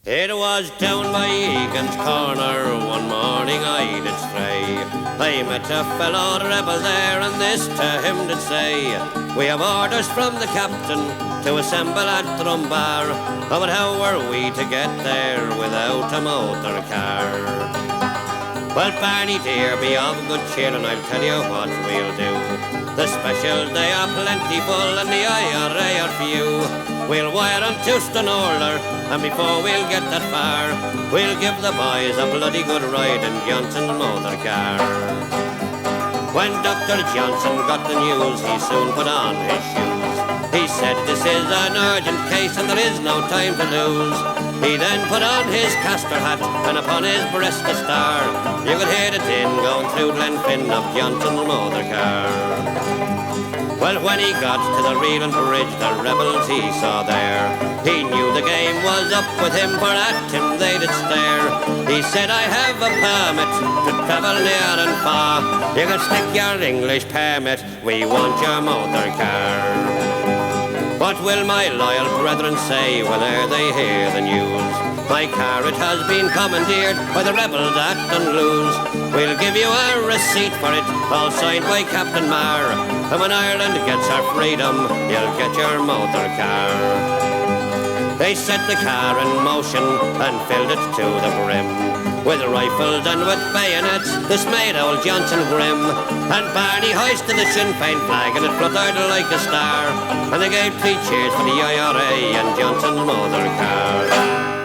It was down by Egan's Corner, one morning I did stray. I met a fellow rebel there, and this to him did say, we have orders from the captain to assemble at Drumbar, oh, but how were we to get there without a motor car? Well, Barney dear, be of good cheer, and I'll tell you what we'll do. The specials, they are plentiful, and the IRA are few. We'll wire on to Stonewall, and before we'll get that far, we'll give the boys a bloody good ride in Johnson's motor car. When Dr. Johnson got the news, he soon put on his shoes. He said, this is an urgent case, and there is no time to lose. He then put on his castor hat, and upon his breast a star. You could hear the din going through Glenfin of Johnson's motor car. Well, when he got to the Reeling Bridge, the rebels he saw there, he knew the game was up with him, for at him they did stare. He said, I have a permit to travel near and far. You can stick your English permit, we want your motor car. What will my loyal brethren say whene'er they hear the news? My car, it has been commandeered by the rebels at Dunluce. We'll give you a receipt for it, all signed by Captain Marr. And when Ireland gets her freedom, you'll get your motor car. They set the car in motion and filled it to the brim. With rifles and with bayonets, this made old Johnson grim. And Barney hoisted the Sinn Féin flag, and it fluttered like a star. And they gave 3 cheers for the IRA and Johnson's motor car.